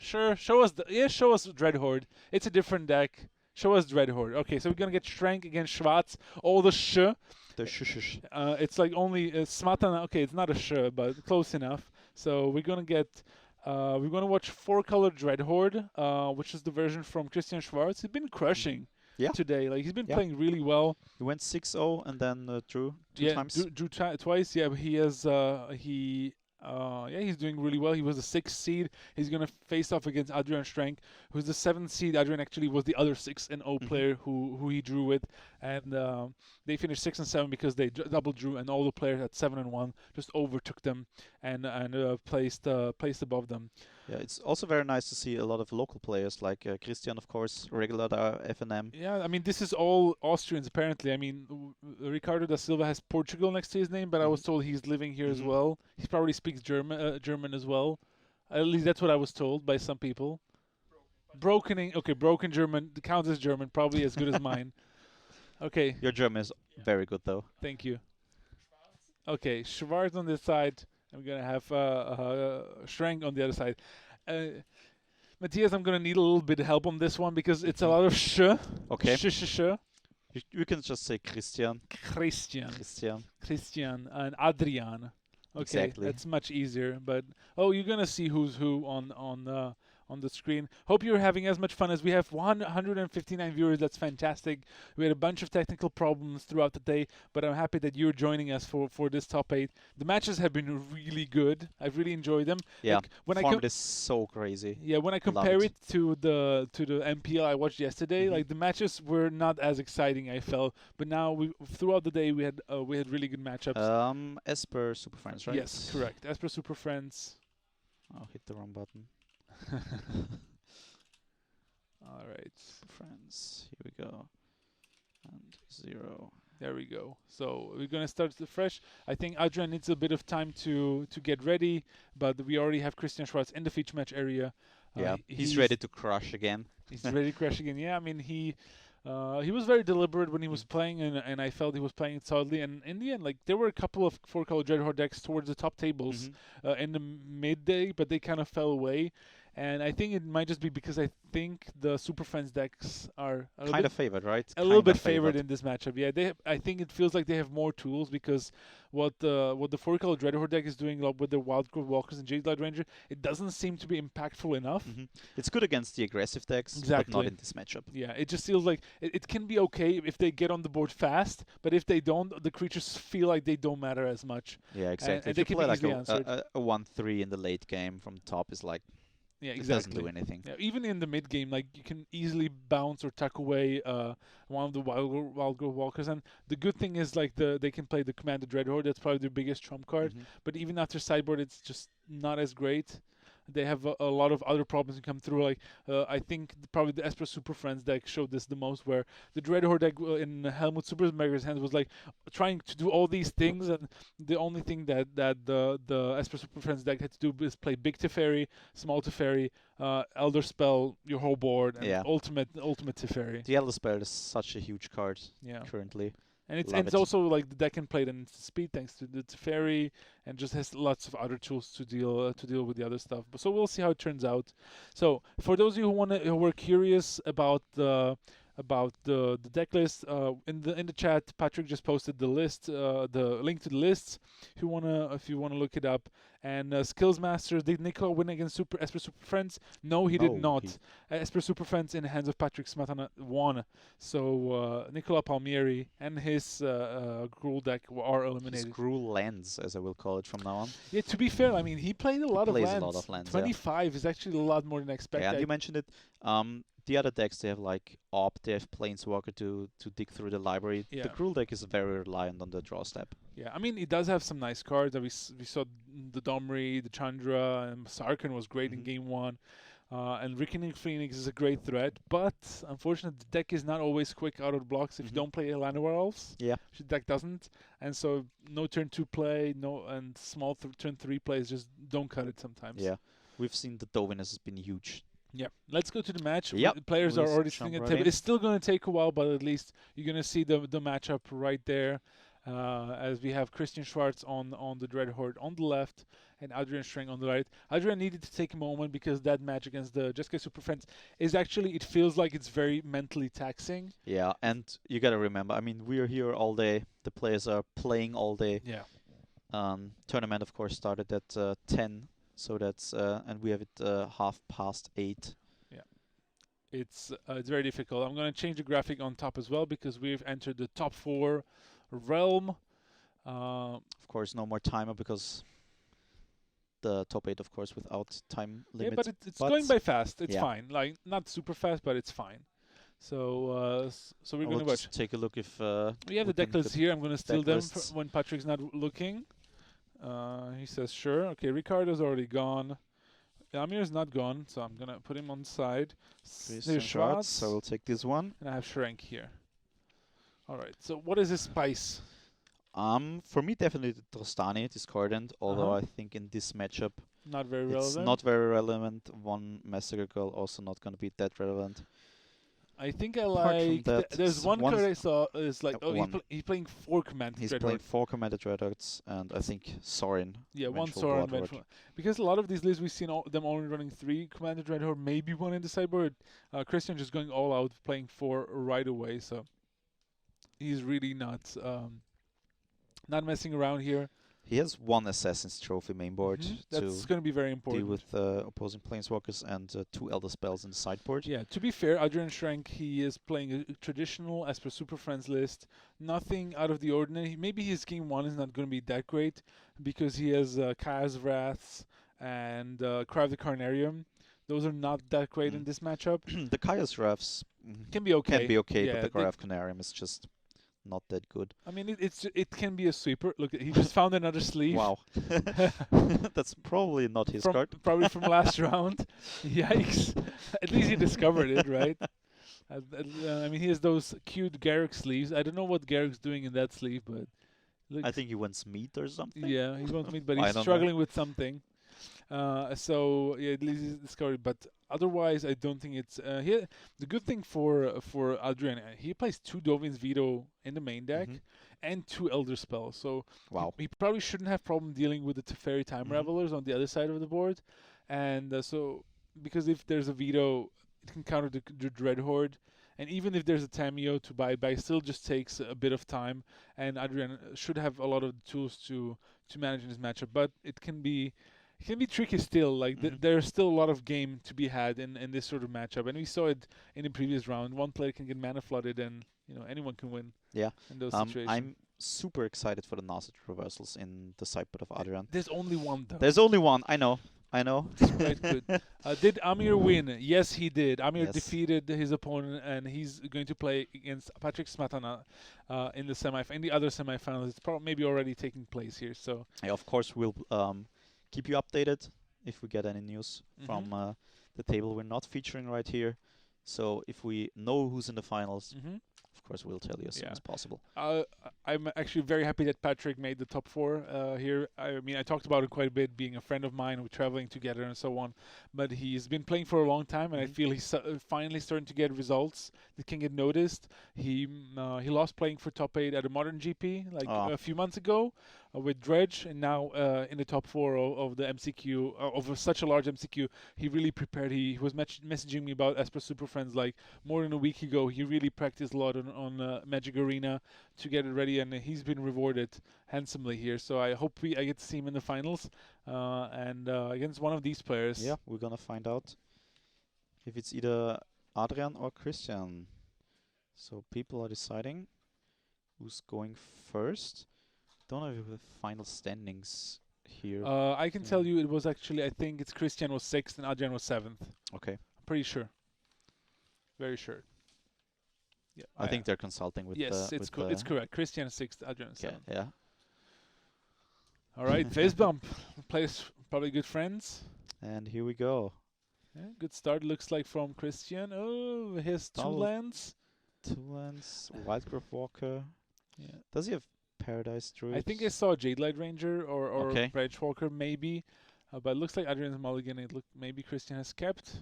Sure. Show us. Show us Dreadhorde. It's a different deck. Show us Dreadhorde. Okay, so we're gonna get Schrenk against Schwarz. All the sh. The sh. It's like only Smatana. Okay, it's not a sh, but close enough. So we're gonna get. We're gonna watch 4-color Dreadhorde, which is the version from Christian Schwarz. He's been crushing. Yeah. Today, like he's been playing really well. He went 6-0 and then drew two times. Drew twice. Yeah, but he has he's doing really well. He was the 6th seed. He's gonna face off against Adrian Schrenk, who's the 7th seed. Adrian actually was the other 6-0 player who he drew with, and they finished 6 and 7 because they double drew, and all the players at 7 and 1 just overtook them and placed above them. Yeah, it's also very nice to see a lot of local players like Christian, of course, regular FNM. Yeah, I mean, this is all Austrians, apparently. I mean, Ricardo da Silva has Portugal next to his name, but I was told he's living here as well. He probably speaks German as well. At least that's what I was told by some people. Broken German counts as German, probably as good as mine. Okay. Your German is very good, though. Thank you. Okay, Schwarz on this side. I'm going to have Schrenk on the other side. Matthias, I'm going to need a little bit of help on this one because it's a lot of sh. Okay. Sh. You can just say Christian. Christian and Adrian. Okay, exactly. That's much easier. But you're going to see who's who on the screen. Hope you're having as much fun as we have. 159 viewers. That's fantastic. We had a bunch of technical problems throughout the day, but I'm happy that you're joining us for this top 8. The matches have been really good. I've really enjoyed them. Yeah, like, form is so crazy. Yeah, when I compare it to the MPL I watched yesterday, like the matches were not as exciting, I felt. But now throughout the day we had really good matchups. Esper Superfriends, right? Yes, correct. Esper Superfriends. Oh, hit the wrong button. All right, friends. Here we go. And 0. There we go. So we're gonna start fresh. I think Adrian needs a bit of time to get ready, but we already have Christian Schwarz in the feature match area. Yeah, he's ready to crush again. He's ready to crush again. Yeah, I mean he was very deliberate when he was playing, and I felt he was playing it solidly. And in the end, like there were a couple of 4-color Dreadhorde decks towards the top tables in the midday, but they kind of fell away. And I think it might just be because I think the Super Friends decks are kind of favored, right? A little bit favored in this matchup. Yeah, I think it feels like they have more tools because what the 4-color Dreadhorde deck is doing with the Wild Growth Walkers and Jade Light Ranger, it doesn't seem to be impactful enough. It's good against the aggressive decks, but not in this matchup. Yeah, it just feels like it can be okay if they get on the board fast, but if they don't, the creatures feel like they don't matter as much. Yeah, exactly. And if you play like a 1-3 in the late game from top is like, yeah, exactly. It doesn't do anything. Yeah, even in the mid game, like you can easily bounce or tuck away one of the Wild Growth Walkers. And the good thing is like they can play the Commander Dreadhorde. That's probably their biggest trump card. But even after sideboard, it's just not as great. They have a lot of other problems that come through. Like I think probably the Esper Superfriends deck showed this the most, where the Dreadhorde deck in Helmut Supermega's hands was like trying to do all these things, and the only thing that the Esper Superfriends deck had to do is play big Teferi, small Teferi, Elder Spell, your whole board, and ultimate Teferi. The Elder Spell is such a huge card currently. And it's also like the deck can play it in speed thanks to the Teferi, and just has lots of other tools to deal with the other stuff. But so we'll see how it turns out. So for those of you who were curious about the deck list, in the chat, Patrick just posted the list, the link to the lists. If you wanna look it up. And Skills Master, did Nicola win against Esper Superfriends? No, he did not. Esper Superfriends in the hands of Patrick Smatana won. So Nicola Palmieri and his Gruul deck are eliminated. His Gruul Lens, as I will call it from now on. Yeah, to be fair, I mean he played a lot of lands. A lot of lands. 25 is actually a lot more than expected. Yeah, and you mentioned it. The other decks, they have like they have Planeswalker to dig through the library. Yeah. The Gruul deck is very reliant on the draw step. Yeah, I mean it does have some nice cards. We saw the Domri, the Chandra, and Sarkhan was great in game 1. And Reckoning Phoenix is a great threat, but unfortunately the deck is not always quick out of the blocks if you don't play Llanowar Elves. Yeah. The deck doesn't, and so no turn 2 play, and small turn 3 plays just don't cut it sometimes. Yeah, we've seen the Dovinus has been huge. Yeah, let's go to the match. Yep. The players are already sitting at the table. It's still going to take a while, but at least you're going to see the matchup right there. As we have Christian Schwarz on the Dreadhorde on the left, and Adrian Schrenk on the right. Adrian needed to take a moment because that match against the Esper Superfriends is actually, it feels like it's very mentally taxing. Yeah, and you gotta remember, I mean, we're here all day. The players are playing all day. Yeah. Tournament, of course, started at 10, so that's and we have it 8:30. Yeah. It's very difficult. I'm going to change the graphic on top as well because we've entered the top 4 realm. Of course, no more timer because the top 8, of course, without time limit. Yeah, but it's going by fast. It's yeah. fine. Like, not super fast, but it's fine. So so we're going to watch. Take a look if we have the deck lists here. I'm going to steal them when Patrick's not looking. He says sure. Okay, Ricardo's already gone. Amir's not gone, so I'm going to put him on the side. There's Schwarz. So we'll take this one. And I have Schrenk here. All right. So what is his spice? For me, definitely the Trostani discordant, although I think in this matchup not very relevant. It's not very relevant. One Massacre Girl also not going to be that relevant. I think I like. There's one card I saw is like, he's playing 4 Commanded Dreadhorde. He's playing 4 Commanded Dreadhordes, and I think Sorin. Yeah, one Sorin. Because a lot of these lists we've seen them only running 3 Commanded Dreadhorde, maybe 1 in the sideboard. Christian just going all out, playing 4 right away. So he's really not messing around here. He has 1 Assassin's Trophy mainboard. That's going to be very important. Deal with opposing Planeswalkers and 2 Elder Spells in the sideboard. Yeah, to be fair, Adrian Schrenk, he is playing a traditional Esper Superfriends list. Nothing out of the ordinary. Maybe his game 1 is not going to be that great because he has Kaya's Wraths and Cry of the Carnarium. Those are not that great in this matchup. The Kaya's Wraths can be okay. Yeah, but the Cry of Carnarium is just not that good. I mean, it can be a sweeper. Look, he just found another sleeve. Wow. That's probably not his card. Probably from last round. Yikes. At least he discovered it, right? I mean, he has those cute Garrick sleeves. I don't know what Garrick's doing in that sleeve, but... I think he wants meat or something. Yeah, he wants meat, but he's struggling with something. So, yeah, at least he's discovered. But otherwise, I don't think it's... here. The good thing for Adrian, he plays 2 Dovin's Veto in the main deck and 2 Elder Spells. So he probably shouldn't have problem dealing with the Teferi Time Revelers on the other side of the board. And so, because if there's a Veto, it can counter the Dreadhorde. And even if there's a Tameo to buy back, still just takes a bit of time. And Adrian should have a lot of tools to manage in this matchup. But it can be tricky still. Like there's still a lot of game to be had in this sort of matchup. And we saw it in the previous round. One player can get mana flooded, and anyone can win. Yeah. In those situations. I'm super excited for the Nasset reversals in the sideboard of Adrian. There's only one though. There's only one. I know. It's quite good. Did Amir win? Yes, he did. Amir defeated his opponent, and he's going to play against Patrick Smatana in the other semifinals. It's probably maybe already taking place here. So yeah, of course we'll keep you updated if we get any news from the table we're not featuring right here. So if we know who's in the finals, of course we'll tell you as soon as possible. I'm actually very happy that Patrick made the top 4 here. I mean, I talked about it quite a bit, being a friend of mine, we're traveling together and so on. But he's been playing for a long time, and I feel he's finally starting to get results that can get noticed. He lost playing for top 8 at a modern GP a few months ago with Dredge, and now in the top 4 of the MCQ, of such a large MCQ. He really prepared. He was messaging me about Esper Superfriends like more than a week ago. He really practiced a lot on Magic Arena to get it ready, and he's been rewarded handsomely here. So I hope I get to see him in the finals and against one of these players. Yeah, we're gonna find out if it's either Adrian or Christian. So people are deciding who's going first. Don't know if we have final standings here. I can tell you it was actually, I think it's Christian was 6th and Adrian was 7th. Okay. I'm pretty sure. Very sure. Yeah, I think they're consulting with. Yes, it's correct. Christian 6th, Adrian 7th. Yeah. All right, face bump. Players probably good friends. And here we go. Yeah, good start looks like from Christian. Oh, he has 2 lands. 2 lands. Wildgrowth Walker. Yeah. Does he have Paradise Druid? I think I saw Jade Light Ranger or Bridge Walker maybe, but it looks like Adrian's mulligan. Maybe Christian has kept.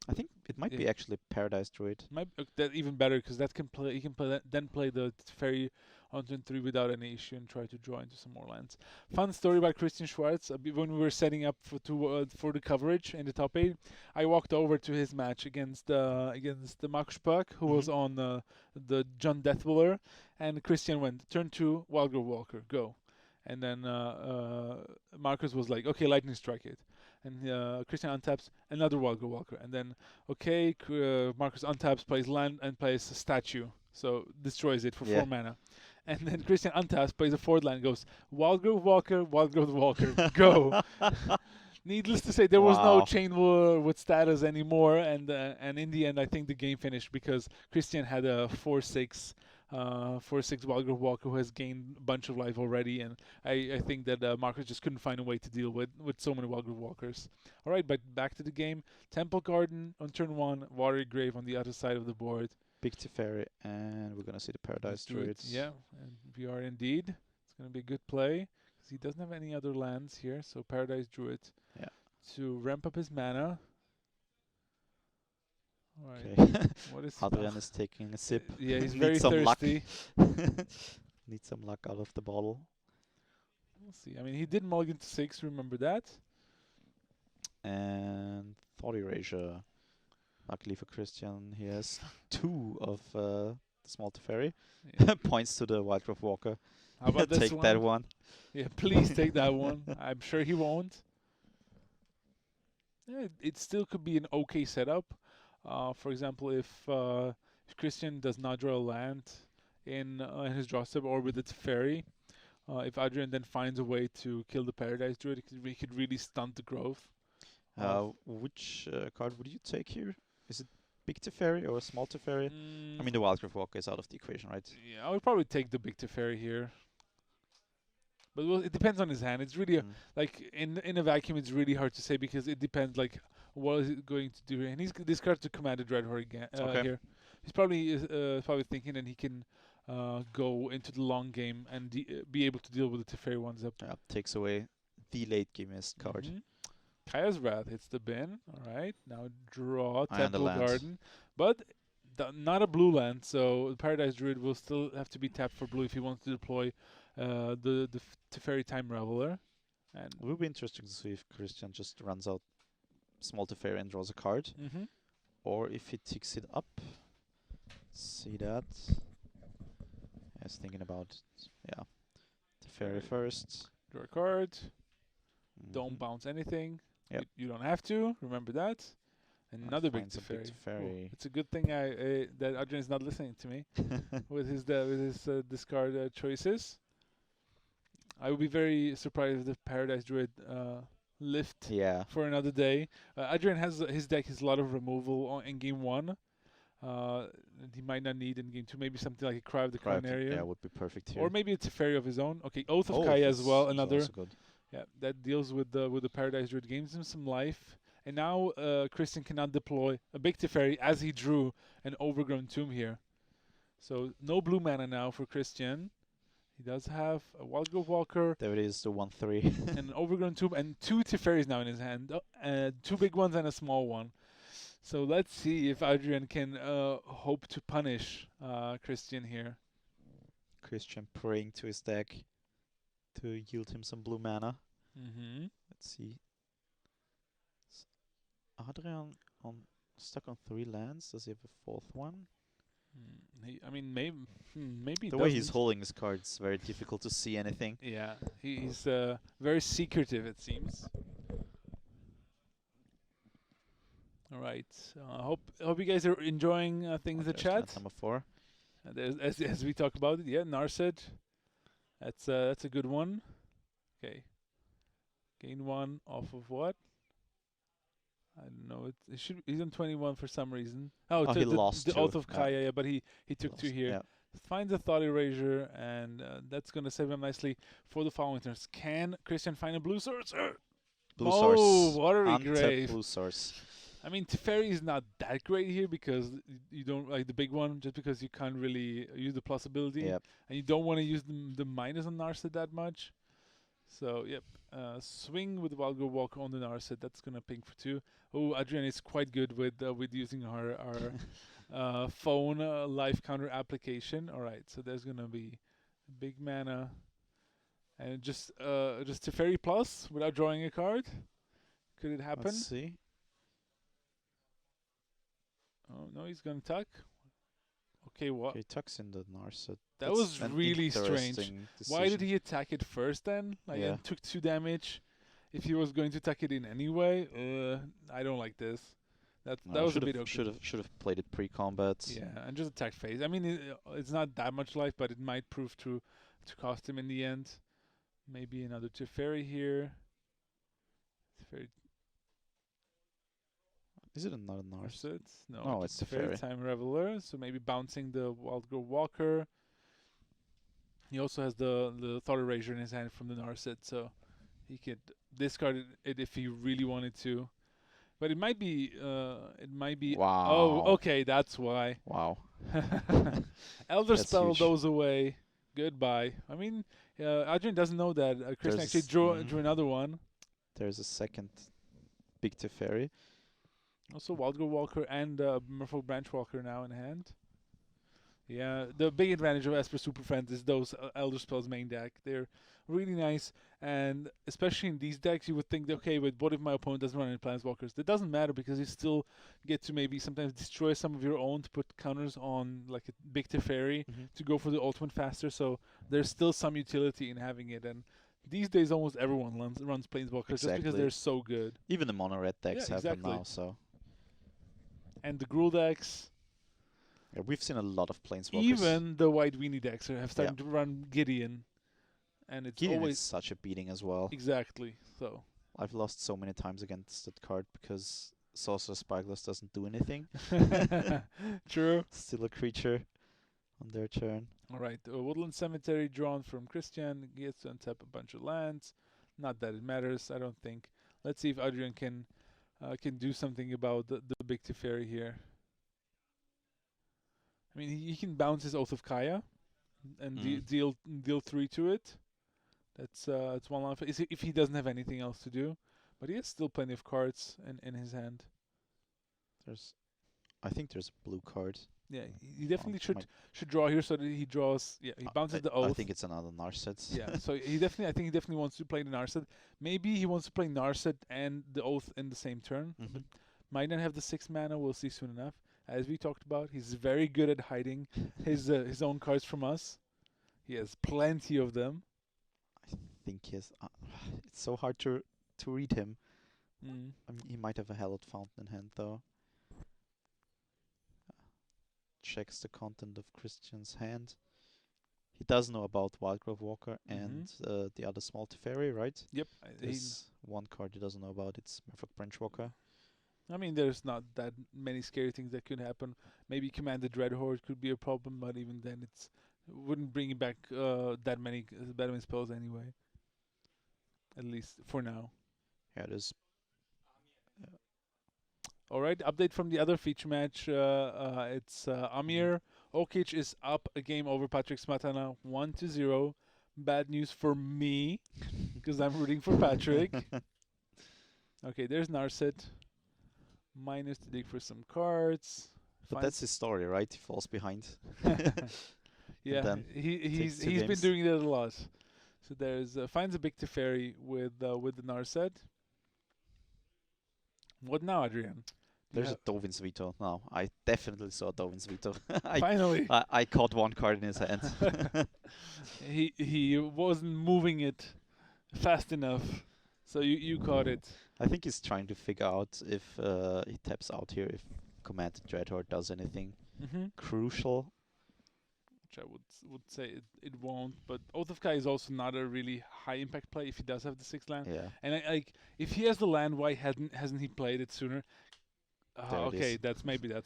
I think it might be actually Paradise Druid. Might that even better because that can play. He can play that, then play the fairy on turn 3 without any issue and try to draw into some more lands. Fun story about Christian Schwarz. When we were setting up for the coverage in the top 8, I walked over to his match against the Markus Puck, who was on the John Deathwiller, and Christian went turn 2, Wildgrove Walker, go. And then Marcus was like, okay, lightning strike it. And Christian untaps another Wildgrove Walker. And then, okay, Marcus untaps, plays land, and plays a statue. So destroys it for 4 mana. And then Christian untaps, plays a 4th land, goes Wildgrove Walker, go. Needless to say, there was no chain war with status anymore. And in the end, I think the game finished because Christian had a 4/6 Wildgrove Walker who has gained a bunch of life already, and I think that Marcus just couldn't find a way to deal with so many Wildgrove Walkers. All right, but back to the game. Temple Garden on turn 1, Watery Grave on the other side of the board. Big Teferi, and we're gonna see the Paradise Druids. Yeah, and we are indeed. It's gonna be a good play because he doesn't have any other lands here, so Paradise Druid to ramp up his mana. All right. Okay. What is Adrian is taking a sip. Yeah, he's Need very some thirsty. Need some luck out of the bottle. We'll see. I mean, he did mulligan to 6. Remember that. And Thought Erasure. Luckily for Christian, he has 2 of the Small Teferi. Yeah. Points to the Wildgrove Walker. How about this Take one? that one. Yeah, please take that one. I'm sure he won't. Yeah, it still could be an okay setup. For example, if Christian does not draw a land in his draw step or with its Teferi, if Adrian then finds a way to kill the Paradise Druid, he could really stunt the growth. Which card would you take here? Is it Big Teferi or Small Teferi? I mean, the Wildgrove Walker is out of the equation, right? Yeah, I would probably take the Big Teferi here. But well, it depends on his hand. It's really like in a vacuum, it's really hard to say because it depends like what is it going to do. And he's discarded to command the Dreadhorde again here. He's probably thinking that he can go into the long game and be able to deal with the Teferi ones up. Yeah, takes away the late gamist card. Kaya's Wrath hits the bin. All right, now draw Temple Garden, but not a blue land. So the Paradise Druid will still have to be tapped for blue if he wants to deploy the Teferi Time Reveler. And it will be interesting to see if Christian just runs out Small Teferi and draws a card, or if he ticks it up. See that. I was thinking about Teferi first. Draw a card. Don't bounce anything. Yep. You don't have to. Remember that. Another big Teferi. Oh, it's a good thing that Adrian is not listening to me with his discard choices. I would be very surprised if the Paradise Druid lift for another day. Adrian has his deck has a lot of removal in game 1. He might not need in game 2. Maybe something like a Cry of the Crown area. Yeah, would be perfect here. Or maybe a Teferi of his own. Okay, Oath of Kaya as well. Another. Good. Yeah, that deals with the Paradise Druid, gains him some life. And now Christian cannot deploy a big Teferi as he drew an Overgrown Tomb here. So no blue mana now for Christian. He does have a Wildgrove Walker. There it is, the 1/3. And an Overgrown Tomb and 2 Teferis now in his hand. 2 big ones and a small one. So let's see if Adrian can hope to punish Christian here. Christian praying to his deck to yield him some blue mana. Let's see. Adrian stuck on 3 lands. Does he have a 4th one? I mean, maybe the way he's holding his cards, very difficult to see anything. Yeah, he's very secretive, it seems. All right. Hope you guys are enjoying things in the chat. Number 4. As we talk about it, yeah, Narset. That's a good one. Okay. Gain 1 off of what? I don't know. It should. He's on 21 for some reason. Oh, he lost the Oath of Kaya, yeah, but he took lost 2 here. Yeah. Finds a Thought Erasure, and that's going to save him nicely for the following turns. Can Christian find a blue source? Blue source. Watery Grave. Blue source. I mean, Teferi is not that great here because you don't like the big one, just because you can't really use the plus ability. Yep. And you don't want to use the minus on Narset that much. So, yep. Swing with Wildgrove Walker on the Narset. That's going to ping for 2. Oh, Adrian is quite good with using our phone life counter application. All right, so there's going to be big mana, and just Teferi plus without drawing a card. Could it happen? Let's see. Oh no, he's gonna tuck. Okay, what? Okay, tucks in the Narset. That was really strange. Why did he attack it first then? Like, and took 2 damage. If he was going to tuck it in anyway, I don't like this. That was a bit okay. Should have played it pre-combat. Yeah, and just attack phase. I mean, it's not that much life, but it might prove to cost him in the end. Maybe another Teferi here. Teferi. Is it another Narset? No, it's Teferi. Time Reveler. So maybe bouncing the Wildgrove Walker. He also has the Thought Erasure in his hand from the Narset, so he could discard it if he really wanted to. But it might be. Wow. Oh, okay, that's why. Wow. Elder Spell goes away. Goodbye. I mean, Adrian doesn't know that Chris actually drew another one. There's a second big Teferi. Also, Wildgrove Walker and Merfolk Branch Walker now in hand. Yeah, the big advantage of Esper Superfriends is those Elder Spells main deck. They're really nice, and especially in these decks, you would think, okay, but what if my opponent doesn't run any Planeswalkers? That doesn't matter because you still get to maybe sometimes destroy some of your own to put counters on like a big Teferi to go for the ultimate faster. So there's still some utility in having it, and these days almost everyone runs Planeswalkers just because they're so good. Even the mono red decks have them now, so. And the Gruul decks. Yeah, we've seen a lot of Planeswalkers. Even the white weenie decks have started to run Gideon. And it's Gideon always is such a beating as well. Exactly. So I've lost so many times against that card because Sorcerer Spyglass doesn't do anything. True. Still a creature on their turn. Alright, Woodland Cemetery drawn from Christian. Gets to untap a bunch of lands. Not that it matters, I don't think. Let's see if Adrian can do something about the big Teferi here. I mean, he can bounce his Oath of Kaya and deal 3 to it. That's one line if he doesn't have anything else to do, but he has still plenty of cards in his hand. I think there's a blue card. Yeah, he definitely should draw here so that he draws. Yeah, he bounces the Oath. I think it's another Narset. Yeah, so I think he definitely wants to play the Narset. Maybe he wants to play Narset and the Oath in the same turn. But might not have the 6 mana. We'll see soon enough. As we talked about, he's very good at hiding his own cards from us. He has plenty of them. I think he has. It's so hard to read him. I mean, he might have a Hallowed Fountain in hand though. Checks the content of Christian's hand. He does know about Wildgrove Walker and the other small Teferi, right? Yep. There's one card he doesn't know about. It's Merfolk Branch Walker. I mean, there's not that many scary things that could happen. Maybe Command the Dreadhorde could be a problem, but even then, it wouldn't bring back that many spells anyway. At least for now. Yeah, there's. All right, update from the other feature match. It's Amir Okic is up a game over Patrick Smatana, 1-0. Bad news for me, because I'm rooting for Patrick. Okay, there's Narset. Minus to dig for some cards. But that's his story, right? He falls behind. Yeah, he's been doing that a lot. So there's finds a big Teferi with the Narset. What now, Adrian? There's a Dovin's Veto. No, I definitely saw Dovin's Veto. Finally, I caught one card in his hand. he wasn't moving it fast enough, so you caught it. I think he's trying to figure out if he taps out here, if Command Dreadhorde does anything crucial. Which I would say it won't. But Oath of Kai is also not a really high impact play if he does have the 6th land. Yeah. And if he has the land, why hasn't he played it sooner? Okay, that's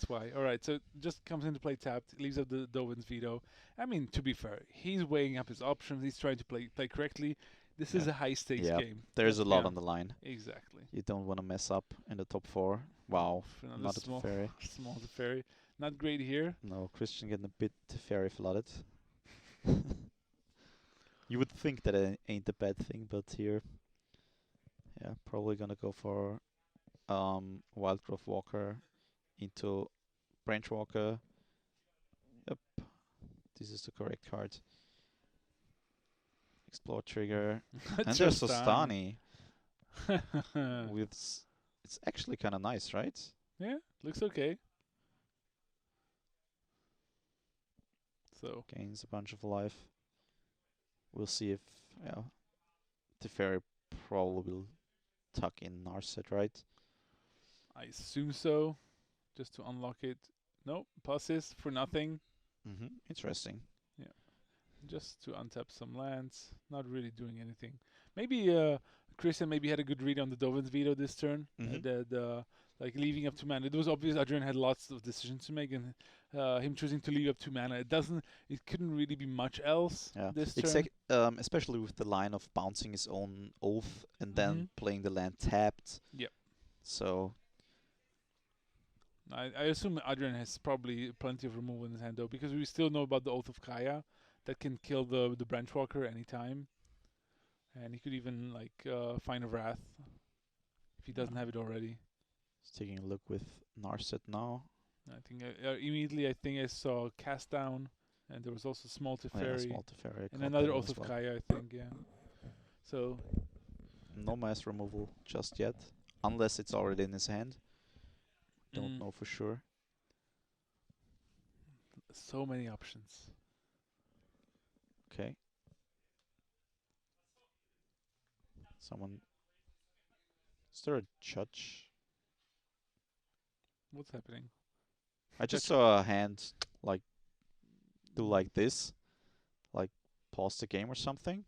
why. All right, so it just comes into play tapped, leaves up the Dovin's Veto. I mean, to be fair, he's weighing up his options. He's trying to play correctly. This is a high stakes game. There's a lot on the line. Exactly. You don't want to mess up in the top 4. Wow, not a Teferi. Small Teferi. Not great here. No, Christian getting a bit Teferi flooded. You would think that it ain't a bad thing, but here, yeah, probably gonna go for Wildgrove Walker into Branch Walker. Yep, this is the correct card. Explore trigger. And there's Sostani. It's actually kind of nice, right? Yeah, looks okay. So gains a bunch of life. We'll see if Teferi probably will tuck in Narset, right? I assume so. Just to unlock it. No, passes for nothing. Interesting. Yeah, just to untap some lands. Not really doing anything. Maybe Christian maybe had a good read on the Dovin's veto this turn. Like leaving up 2 mana. It was obvious Adrian had lots of decisions to make, and him choosing to leave up 2 mana. It couldn't really be much else this turn. Especially with the line of bouncing his own oath and then playing the land tapped. Yep. So I assume Adrian has probably plenty of removal in his hand though, because we still know about the Oath of Kaya that can kill the Branchwalker anytime. And he could even like find a Wrath if he doesn't have it already. Just taking a look with Narset now. I think immediately I saw Cast Down, and there was also Small Teferi, and another Oath of Kaya, I think, yeah. So no mass removal just yet, unless it's already in his hand. Don't know for sure. So many options. Okay. Is there a judge? What's happening? I just saw a hand like do like this, like pause the game or something.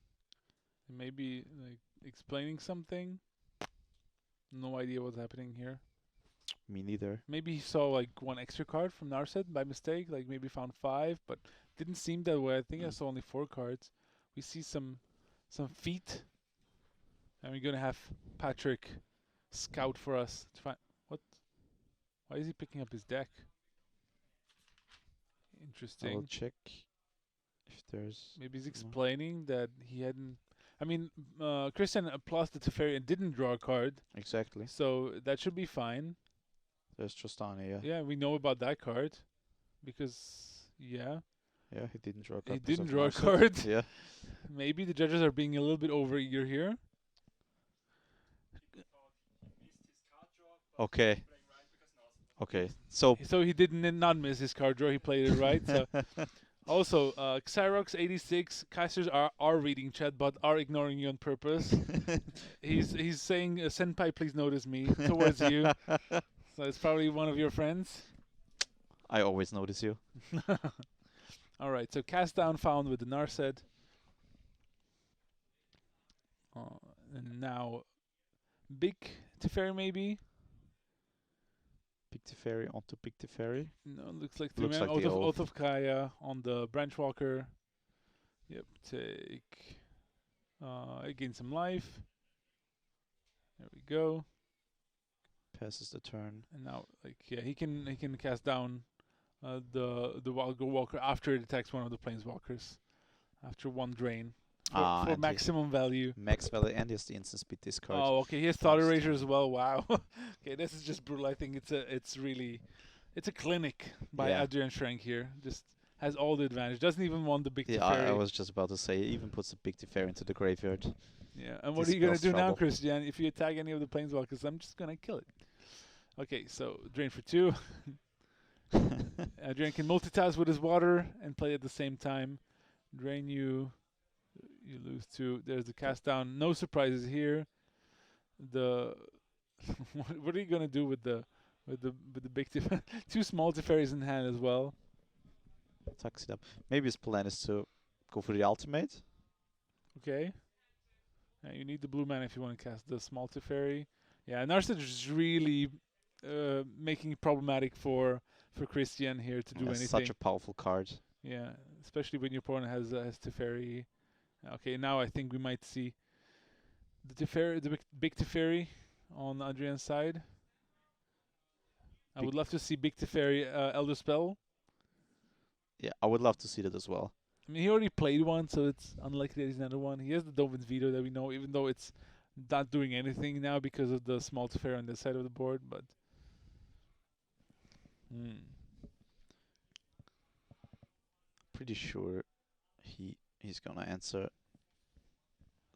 Maybe like explaining something. No idea what's happening here. Me neither. Maybe he saw like 1 extra card from Narset by mistake, like maybe found 5, but didn't seem that way. I think I saw only 4 cards. We see some feet, and we're gonna have Patrick scout for us to find what. Why is he picking up his deck? Interesting. I will check if there's. Maybe he's explaining that he hadn't. I mean, Christian plus the Teferi and didn't draw a card. Exactly. So that should be fine. There's Trostani, yeah. Yeah, we know about that card because Yeah, he didn't draw a card. He didn't draw a card. Yeah. Maybe the judges are being a little bit overeager here. Okay. Okay. So he did not miss his card draw. He played it right. So also, Xyrox 86 casters are reading chat, but are ignoring you on purpose. he's saying, "Senpai, please notice me," towards you. So it's probably one of your friends. I always notice you. All right. So cast down found with the Narset. And now big Teferi maybe. Big Teferi onto Big Teferi. No, looks like 3 mana. Oath of Kaya on the Branchwalker. Yep, take. Gain some life. There we go. Passes the turn. And now, like, yeah, he can cast down the Walker after it attacks one of the Planeswalkers. After 1 drain. For maximum value. Max value, and he has the instant speed discard. Oh, okay. He has Thought Erasure as well. Wow. Okay, this is just brutal. I think it's a clinic by Adrian Schrenk here. Just has all the advantage. Doesn't even want the big Teferi. I was just about to say, even puts a big Teferi into the graveyard. Yeah, and what are you gonna do now, Christian? If you attack any of the Planeswalkers, I'm just gonna kill it. Okay, so drain for 2. Adrian can multitask with his water and play at the same time. Drain you. You lose 2. There's the cast down. No surprises here. What are you gonna do with the big Teferi? 2 small Teferis in hand as well. Tucks it up. Maybe his plan is to go for the ultimate. Okay. Now you need the blue mana if you want to cast the small Teferi. Yeah, Narset is really making it problematic for Christian here to do anything. Such a powerful card. Yeah, especially when your opponent has Teferi. Okay, now I think we might see the big Teferi on Adrian's side. I would love to see big Teferi Elder Spell. Yeah, I would love to see that as well. I mean, he already played one, so it's unlikely that he's another one. He has the Dovin's Veto that we know, even though it's not doing anything now because of the small Teferi on this side of the board, but... Pretty sure he's gonna answer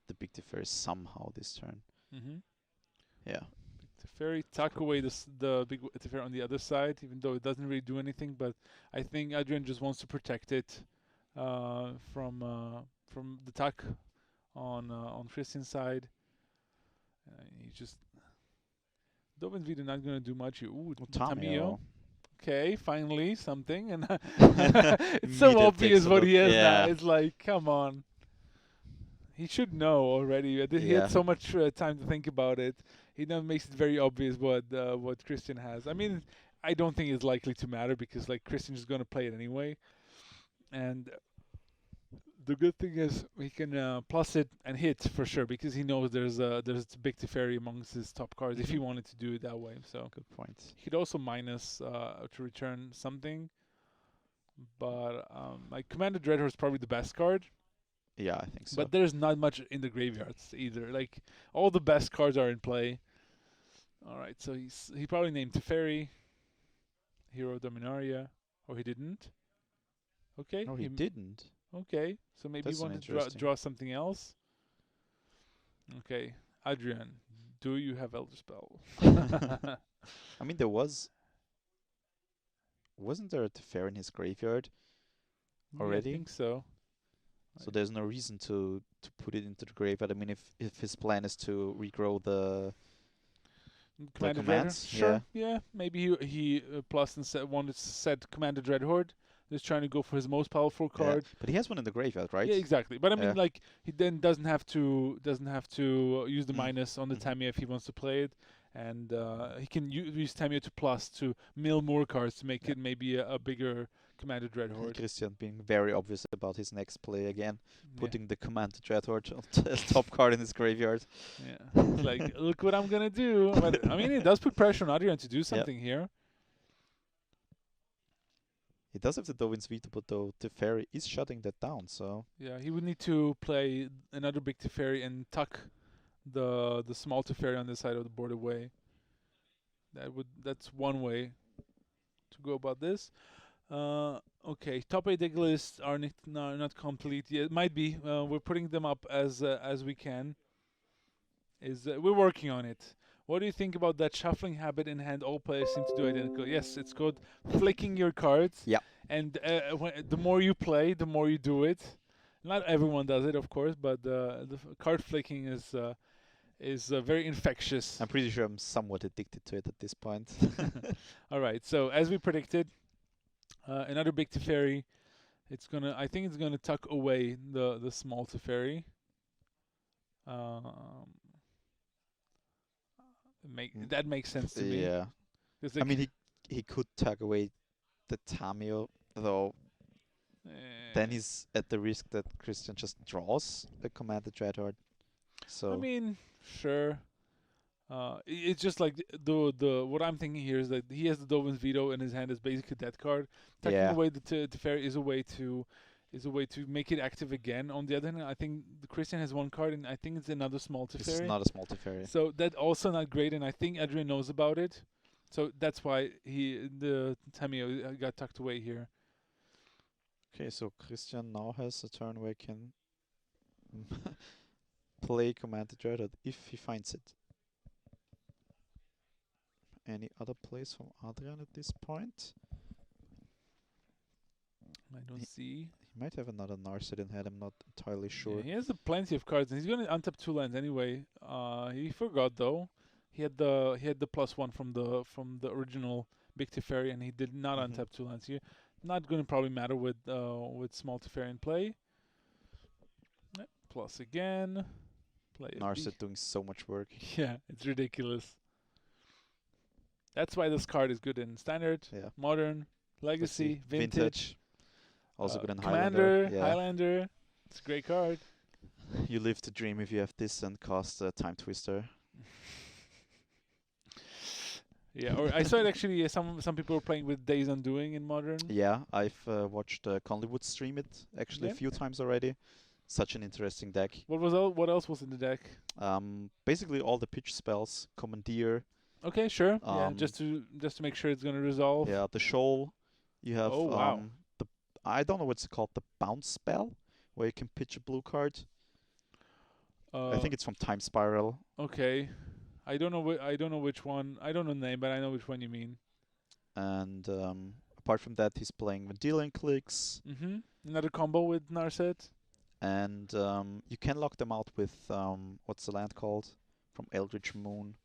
the big Teferi somehow this turn. Mm-hmm. Yeah. Teferi, tuck away the big Teferi on the other side, even though it doesn't really do anything. But I think Adrian just wants to protect it from the tuck on Christian's side. He just Dovin's Vito not gonna do much. Ooh, Tamio. Okay, finally something, and it's so obvious what he has now. It's like, come on. He should know already. He had so much time to think about it. He now makes it very obvious what Christian has. I mean, I don't think it's likely to matter because like Christian's going to play it anyway. And the good thing is he can plus it and hit for sure because he knows there's a big Teferi amongst his top cards if he wanted to do it that way. So good point. He could also minus to return something, but like Commander Dreadhorde is probably the best card. Yeah, I think so. But there's not much in the graveyards either. Like all the best cards are in play. All right, so he probably named Teferi, Hero Dominaria, or he didn't. Okay. No, he didn't. Okay, so maybe he wanted to draw something else. Okay, Adrian, do you have Elder Spell? I mean, wasn't there a Teferi in his graveyard already? Yeah, I think so. So there's no reason to put it into the graveyard. I mean, if his plan is to regrow the commands, sure, yeah, maybe he plus and wanted to set Commander Dreadhorde. Just trying to go for his most powerful card. Yeah, but he has one in the graveyard, right? Yeah, exactly. But I mean, like he then doesn't have to use the minus on the Tamiya if he wants to play it, and he can use Tamiya to plus to mill more cards to make it maybe a bigger Commander Dreadhorde. Christian being very obvious about his next play again, putting the Commander Dreadhorde as top card in his graveyard. Yeah, it's like, look what I'm gonna do. But I mean, it does put pressure on Adrian to do something here. He does have the Dovin's Veto, but though Teferi is shutting that down, so yeah, he would need to play another big Teferi and tuck the small Teferi on the side of the board away. That's one way to go about this. Okay, top 8 deck lists are not complete yet. It might be. We're putting them up as we can. We're working on it. What do you think about that shuffling habit in hand? All players seem to do identical. Yes, it's called flicking your cards. Yeah. And the more you play, the more you do it. Not everyone does it, of course, but the card flicking is very infectious. I'm pretty sure I'm somewhat addicted to it at this point. All right. So as we predicted, another big Teferi. I think it's gonna tuck away the small Teferi. That makes sense to me. Yeah. I mean, he could tuck away the Tamio, though. Then he's at the risk that Christian just draws a Commander Dreadhorde. So I mean, sure. It's just like the what I'm thinking here is that he has the Dovin's Veto in his hand as basically that card. Tucking away the Teferi is a way to make it active again. On the other hand, I think the Christian has one card, and I think it's another small Teferi. It's not a small Teferi. So that's also not great, and I think Adrian knows about it. So that's why the Tamio got tucked away here. Okay, so Christian now has a turn where he can play Commander Dreadhorde if he finds it. Any other plays from Adrian at this point? I don't see. He might have another Narset in head, I'm not entirely sure. Yeah, he has plenty of cards, and he's going to untap 2 lands anyway. He forgot though. He had the +1 from the original big Teferi, and he did not untap 2 lands here. Not going to probably matter with small Teferi in play. Plus again. Play Narset doing so much work. Yeah, it's ridiculous. That's why this card is good in Standard, Modern, Legacy, Vintage. Also good in Commander, Highlander. It's a great card. You live to dream if you have this and cast a Time Twister. Yeah, or I saw it actually. Some people were playing with Days Undoing in Modern. Yeah, I've watched Conleywood stream it actually a few times already. Such an interesting deck. What else was in the deck? Basically all the pitch spells, Commandeer. Okay, sure. Yeah, just to make sure it's gonna resolve. Yeah, the Shoal. You have I don't know what's it called, the bounce spell, where you can pitch a blue card. I think it's from Time Spiral. Okay. I don't know. I don't know which one. I don't know the name, but I know which one you mean. And apart from that, he's playing Vendilion Clicks. Another combo with Narset. And you can lock them out with what's the land called from Eldritch Moon?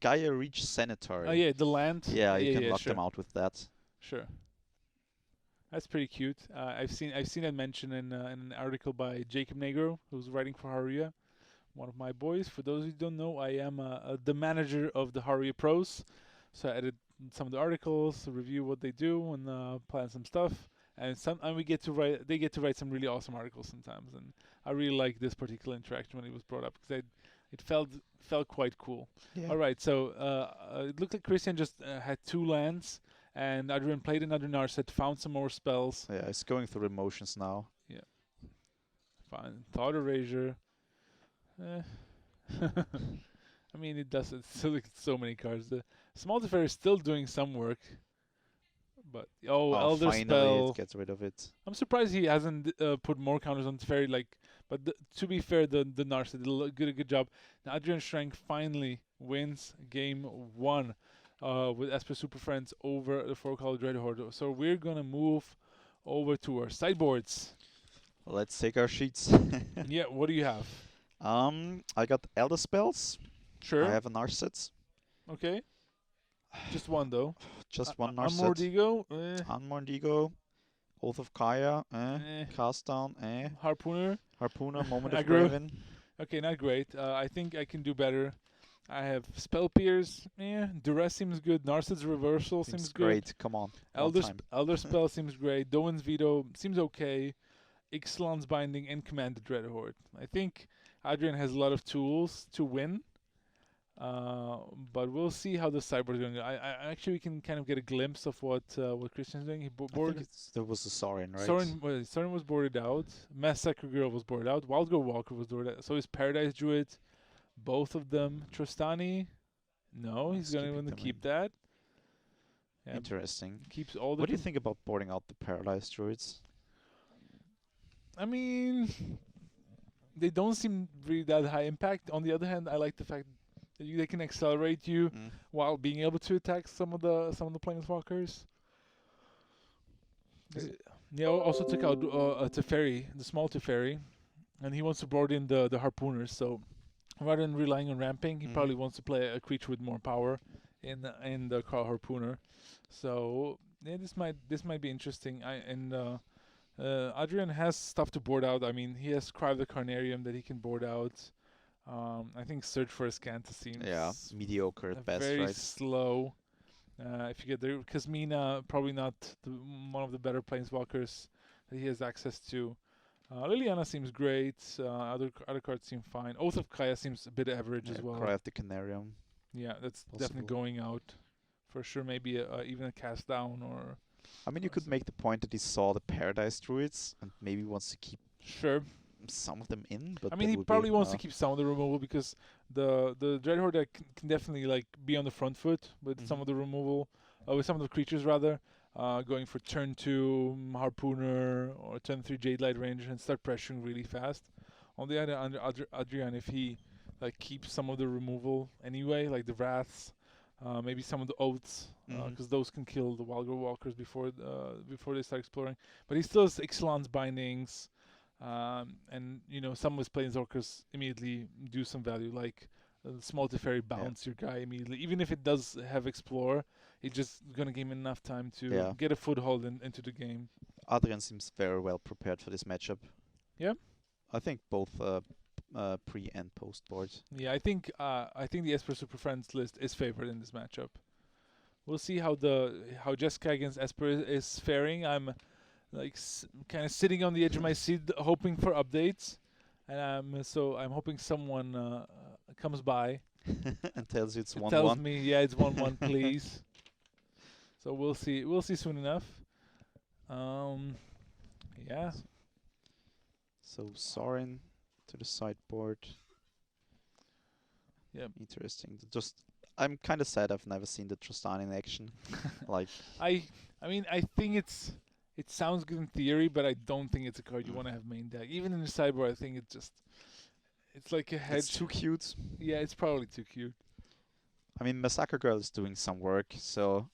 Gaia Reach Sanitary. Oh yeah, the land. Yeah, you can lock them out with that. Sure. That's pretty cute. I've seen it mentioned in an article by Jacob Negro, who's writing for Haruya, one of my boys. For those who don't know, I am the manager of the Haruya Pros, so I edit some of the articles, review what they do, and plan some stuff. And we get to write. They get to write some really awesome articles sometimes, and I really like this particular interaction when it was brought up because it felt quite cool. Yeah. All right, so it looked like Christian just had 2 lands. And Adrian played another Narset, found some more spells. Yeah, it's going through the motions now. Yeah. Fine. Thought Erasure. I mean, it does. It's still so many cards. The Small Teferi is still doing some work. But, Elder finally Spell. it gets rid of it. I'm surprised he hasn't put more counters on Teferi. But to be fair, the Narset did a good job. Now, Adrian Schrenk finally wins game 1. With Esper Superfriends over the 4-color Dreadhorde. So we're gonna move over to our sideboards. Let's take our sheets. Yeah, what do you have? I got Elder Spells. Sure. I have an Narset. Okay. Just one though. Just one Narset. Unmoored Ego. Unmoored Ego. Oath of Kaya. Cast down. Harpooner. Moment of Aggro. Graven. Okay, not great. I think I can do better. I have Spell Pierce. Duress seems good. Narset's Reversal seems good. Great. Come on. Elder Spell seems great. Doan's Veto seems okay. Ixalan's Binding and Command the Dreadhorde. I think Adrian has a lot of tools to win. But we'll see how the sideboard is going. I actually we can kind of get a glimpse of what Christian's doing. He there was a Sorin, right? Sorin was boarded out. Massacre Girl was boarded out. Wild Girl Walker was boarded out. So is Paradise Druid. Both of them. Trostani, no, he's going to keep that. Yeah, interesting. Keeps all the. What do you think about boarding out the Paralyzed Druids? I mean, they don't seem really that high impact. On the other hand, I like the fact that they can accelerate you while being able to attack some of the planeswalkers. Yeah, also took out a Teferi, the small Teferi, and he wants to board in the Harpooners. So rather than relying on ramping, he probably wants to play a creature with more power in the Carl Harpooner. So yeah, this might be interesting. Adrian has stuff to board out. I mean, he has Cry of the Carnarium that he can board out. I think Search for a Scanta seems mediocre at best, very right? slow. If you get there, because Mina probably not one of the better planeswalkers that he has access to. Liliana seems great. Other cards seem fine. Oath of Kaya seems a bit average as well. Cry of the Canarium. Yeah, that's definitely going out for sure. Maybe even a cast down or. I mean, you could make the point that he saw the Paradise Druids and maybe wants to keep some of them in. But I mean, he probably wants to keep some of the removal because the Dreadhorde can definitely be on the front foot with some of the removal, with some of the creatures rather. Going for turn 2 Harpooner or turn 3 Jade Light Ranger and start pressuring really fast. On the other hand, Adrian, if he keeps some of the removal anyway, like the Wraths, maybe some of the Oaths, because those can kill the Wild Girl Walkers before they start exploring. But he still has Ixalan's Bindings, and some of his Planeswalkers immediately do some value, like Small Teferi bounce your guy immediately. Even if it does have Explore, it's just going to give him enough time to get a foothold into the game. Adrian seems very well prepared for this matchup. Yeah? I think both pre and post boards. Yeah, I think the Esper Superfriends list is favored in this matchup. We'll see how Jessica against Esper is faring. I'm kind of sitting on the edge of my seat hoping for updates. And I'm hoping someone comes by and tells you it's 1-1. Tells me, yeah, it's 1-1, please. So we'll see. We'll see soon enough. Yeah. So Sorin to the sideboard. Yeah. Interesting. I'm kind of sad I've never seen the Trostani in action. I mean, I think it's It sounds good in theory, but I don't think it's a card you want to have main deck. Even in the sideboard, I think it's like a hedge. It's too cute. Yeah, it's probably too cute. I mean, Massacre Girl is doing some work, so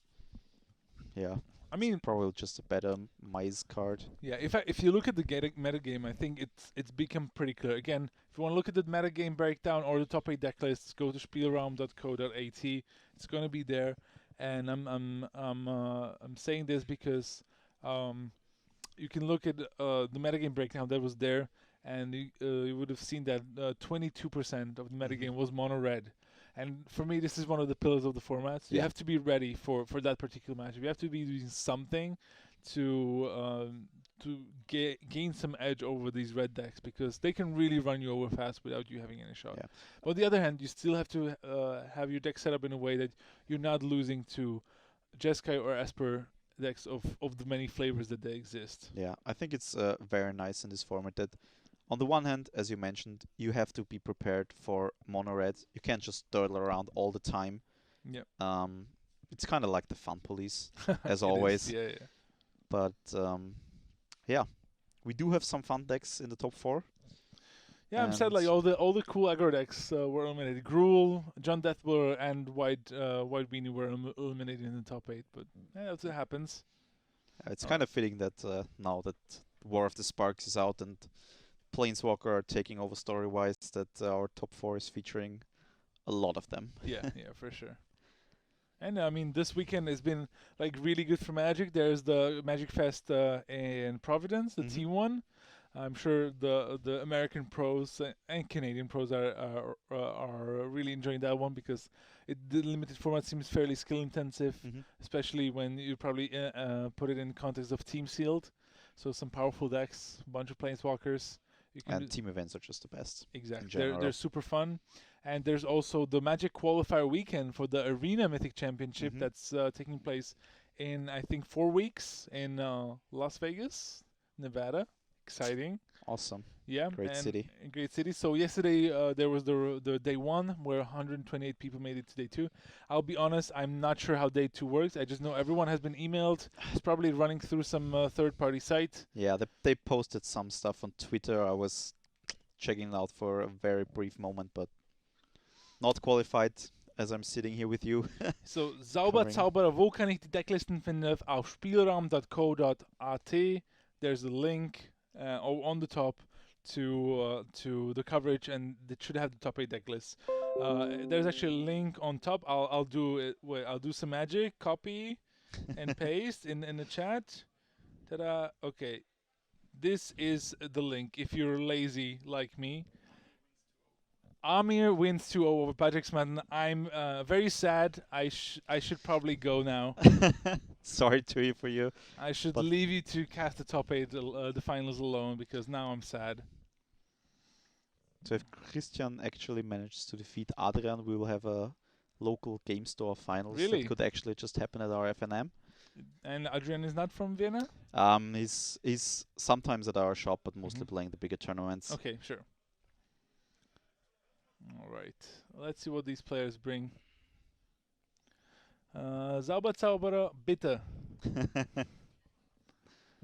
yeah. I mean, it's probably just a better mice card. yeah. If you look at the metagame, I think it's become pretty clear. Again, if you want to look at the metagame breakdown or the top 8 deck lists, go to spielraum.co.at. It's gonna be there, and I'm saying this because you can look at the metagame breakdown that was there, and you would have seen that 22% of the metagame was mono red. And for me, this is one of the pillars of the format. So you have to be ready for that particular matchup. You have to be doing something to gain some edge over these red decks, because they can really run you over fast without you having any shot. Yeah. But on the other hand, you still have to have your deck set up in a way that you're not losing to Jeskai or Esper decks of the many flavors that they exist. Yeah, I think it's very nice in this format that, on the one hand, as you mentioned, you have to be prepared for mono red. You can't just dawdle around all the time. Yeah. It's kind of like the fun police, as It always. is, yeah. But yeah, we do have some fun decks in the top 4. Yeah, I'm sad like all the cool aggro decks were eliminated. Gruul, John Deathblower, and White Weenie were eliminated in the top 8. But yeah, that's what happens. It's kind of fitting that now that War of the Sparks is out and Planeswalker are taking over story-wise, that our top 4 is featuring a lot of them. Yeah, for sure. And I mean, this weekend has been like really good for Magic. There's the Magic Fest in Providence, the T1. I'm sure the American pros and Canadian pros are really enjoying that one, because the limited format seems fairly skill intensive, especially when you probably put it in context of team sealed. So some powerful decks, a bunch of planeswalkers. And team events are just the best. Exactly, they're super fun. And there's also the Magic Qualifier weekend for the Arena Mythic Championship that's taking place in, I think, 4 weeks in Las Vegas, Nevada. Exciting. Awesome. Yeah. Great city. Great city. So yesterday there was the day 1 where 128 people made it to day 2. I'll be honest, I'm not sure how day 2 works. I just know everyone has been emailed. It's probably running through some third-party site. Yeah, they posted some stuff on Twitter. I was checking it out for a very brief moment, but not qualified as I'm sitting here with you. So, Zauberer, wo kann ich die Decklisten finden? Auf spielraum.co.at. There's a link on the top to the coverage, and it should have the top 8 deck lists. There's actually a link on top. I'll do it. Wait, I'll do some magic, copy, and paste in the chat. Ta-da! Okay, this is the link. If you're lazy like me, Amir wins 2-0 over Patrick Smadden. I'm very sad. I should probably go now. Sorry to you for you. I should leave you to cast the top 8, the finals alone, because now I'm sad. So if Christian actually manages to defeat Adrian, we will have a local game store finals. Really? That could actually just happen at our FNM. And Adrian is not from Vienna? He's sometimes at our shop, but mostly playing the bigger tournaments. Okay, sure. All right. Let's see what these players bring. Zauberer, bitte.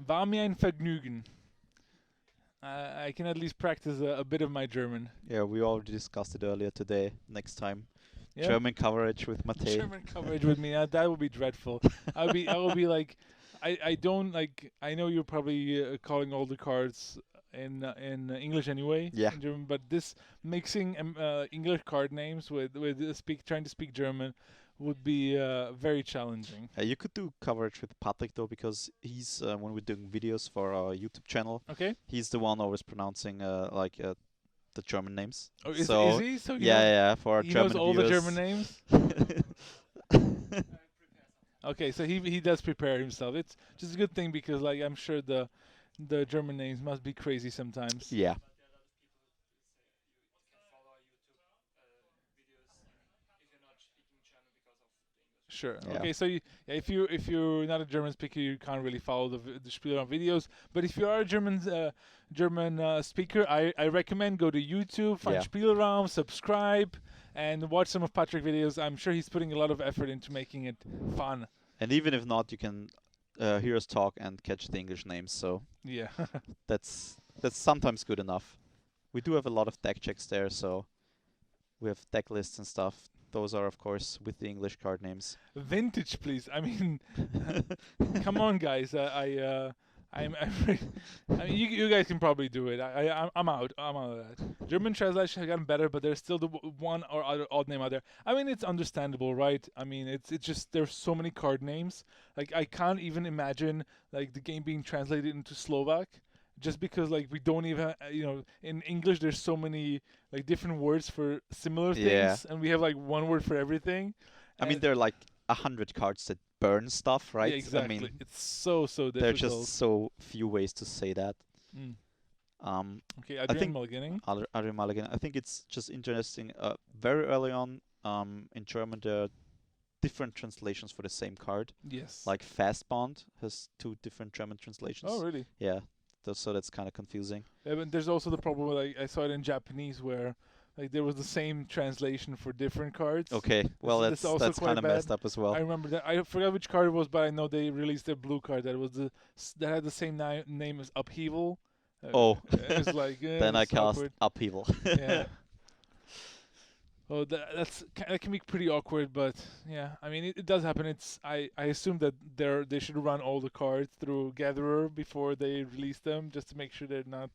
War mir ein Vergnügen. I can at least practice a bit of my German. Yeah, we already discussed it earlier today. Next time, German coverage with Matej. German coverage with me. That would be dreadful. I will be like, I don't like. I know you're probably calling all the cards in English anyway. Yeah. In German, but this mixing English card names with trying to speak German would be very challenging. You could do coverage with Patrick though, because he's when we're doing videos for our YouTube channel. Okay. He's the one always pronouncing the German names. Oh, is he? So yeah, for our German knows all viewers. the German names. Okay, so he does prepare himself. It's just a good thing, because like I'm sure the German names must be crazy sometimes. Yeah. Sure. Yeah. Okay. So if you're not a German speaker, you can't really follow the spielraum videos. But if you are a German speaker, I recommend go to YouTube, find Spielraum, subscribe, and watch some of Patrick's videos. I'm sure he's putting a lot of effort into making it fun. And even if not, you can hear us talk and catch the English names. So Yeah. that's sometimes good enough. We do have a lot of deck checks there, so we have deck lists and stuff. Those are, of course, with the English card names. Vintage, please. I mean, come on, guys. I'm I mean, you guys can probably do it. I'm out. I'm out of that. German translation has gotten better, but there's still the one or other odd name out there. I mean, it's understandable, right? I mean, it's just there's so many card names. Like I can't even imagine like the game being translated into Slovak, just because like we don't even in English there's so many like different words for similar Yeah. things, and we have like one word for everything. I mean, there are like 100 cards that burn stuff, right? Yeah, exactly. I mean, It's so difficult. there are just so few ways to say that. Mm. Okay, I Adrian think Mulliganing. Adrian Mulligan. I think it's just interesting. Very early on, in German, there are different translations for the same card. Yes. Like Fastbond has 2 different German translations. Oh, really? Yeah, so that's kind of confusing. Yeah, but there's also the problem with, like, I saw it in Japanese where like there was the same translation for different cards. Okay, well This also that's quite kind of bad. messed up as well. I remember that. I forgot which card it was, but I know they released a blue card that was that had the same name as Upheaval. Oh, it's like then I it's cast awkward. Upheaval. Yeah. Oh, that can be pretty awkward, but yeah, I mean it does happen. I assume that they should run all the cards through Gatherer before they release them, just to make sure they're not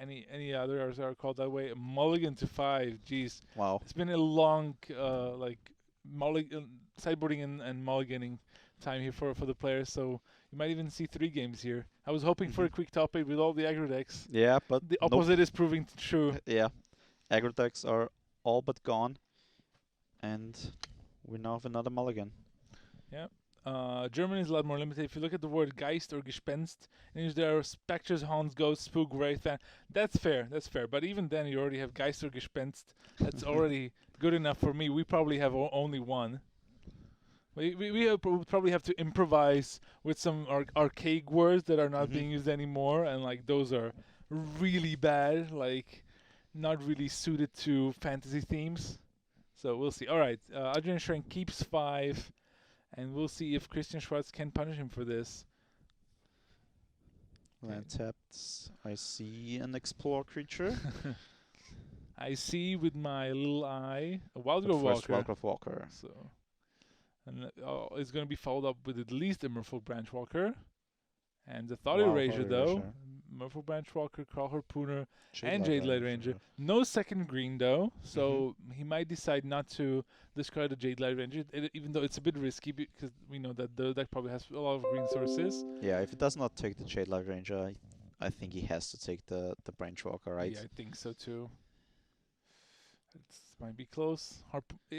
any others are called that way. Mulligan to 5, jeez. Wow. It's been a long sideboarding and mulliganing time here for the players, so you might even see 3 games here. I was hoping for a quick top 8 with all the aggro decks. Yeah, but The opposite is proving true. Yeah, aggro decks are all but gone, and we now have another mulligan. Yeah. German is a lot more limited. If you look at the word Geist or Gespenst, and there are specters, haunts, ghosts, spook, wraith, that's fair. That's fair. But even then, you already have Geist or Gespenst. That's already good enough for me. We probably have only one. We probably have to improvise with some archaic words that are not being used anymore, and like those are really bad, like not really suited to fantasy themes. So we'll see. All right, Adrian Schrenk keeps 5. And we'll see if Christian Schwarz can punish him for this. Land tapped. I see an explore creature. I see with my little eye a Wildgrove First Walker. Wildgrove Walker. So, and it's going to be followed up with at least a Merfolk Branch Walker. And the Thought Erasure, though. Merfolk Branch Walker, Crawl Harpooner, and Jade Light Ranger. No second green, though. So he might decide not to discard the Jade Light Ranger, even though it's a bit risky because we know that the deck probably has a lot of green sources. Yeah, if it does not take the Jade Light Ranger, I think he has to take the Branch Walker, right? Yeah, I think so, too. It might be close.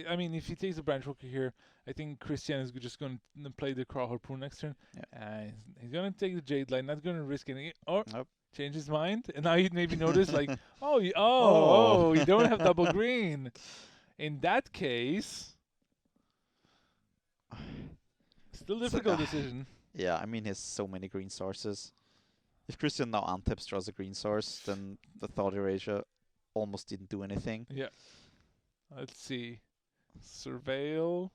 I mean, if he takes the Branch Walker here, I think Christian is just going to play the Crawl Harpoon next turn. Yeah. He's going to take the Jade Light, not going to risk anything. Or Nope. change his mind. And now he maybe notice, like, you don't have double green. In that case, still difficult decision. Yeah, I mean, he has so many green sources. If Christian now untaps, draws a green source, then the Thought Erasure almost didn't do anything. Yeah. Let's see. Surveil.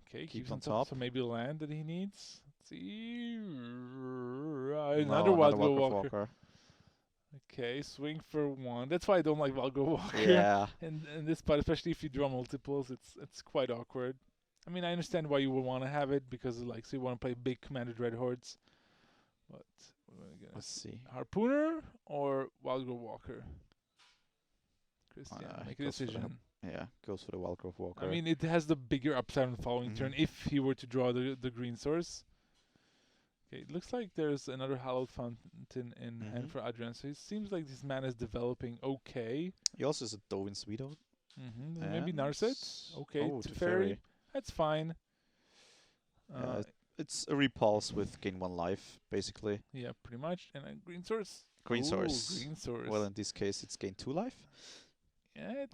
Okay, keeps on top. So maybe land that he needs. Let's see. Another Wildgrove Walker. Okay, swing for 1. That's why I don't like Wildgrove Walker. Yeah. And this spot, especially if you draw multiples, it's quite awkward. I mean, I understand why you would want to have it because, like, say you want to play big commander Dreadhordes. But let's see. Harpooner or Wildgrove Walker? Christian, make a decision. Yeah, goes for the Wildgrove Walker. I mean, it has the bigger upside on the following turn if he were to draw the green source. Okay, it looks like there's another Hallowed Fountain in hand for Adrian, so it seems like this mana is developing okay. He also has a Dovin Sweeto. Maybe Narset? Okay, oh, Teferi. That's fine. It's a repulse with gain 1 life, basically. Yeah, pretty much. And a green source. Green source. Green source. Well, in this case, it's gain 2 life. Yeah,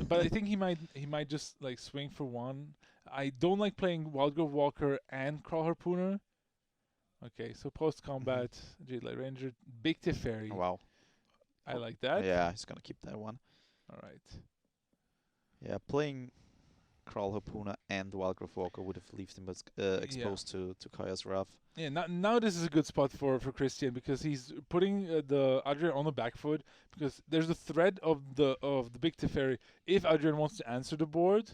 but I think he might just like swing for 1. I don't like playing Wildgrove Walker and Crawl Harpooner. Okay, so post combat, Jade Light Ranger, big Teferi. Wow. I like that. Yeah, he's gonna keep that one. All right. Yeah, playing Crawl Harpooner and Wildgrowth Walker would have left him exposed to Kaya's Wrath. Yeah, now this is a good spot for Christian because he's putting the Adrian on the back foot because there's a threat of the big Teferi if Adrian wants to answer the board,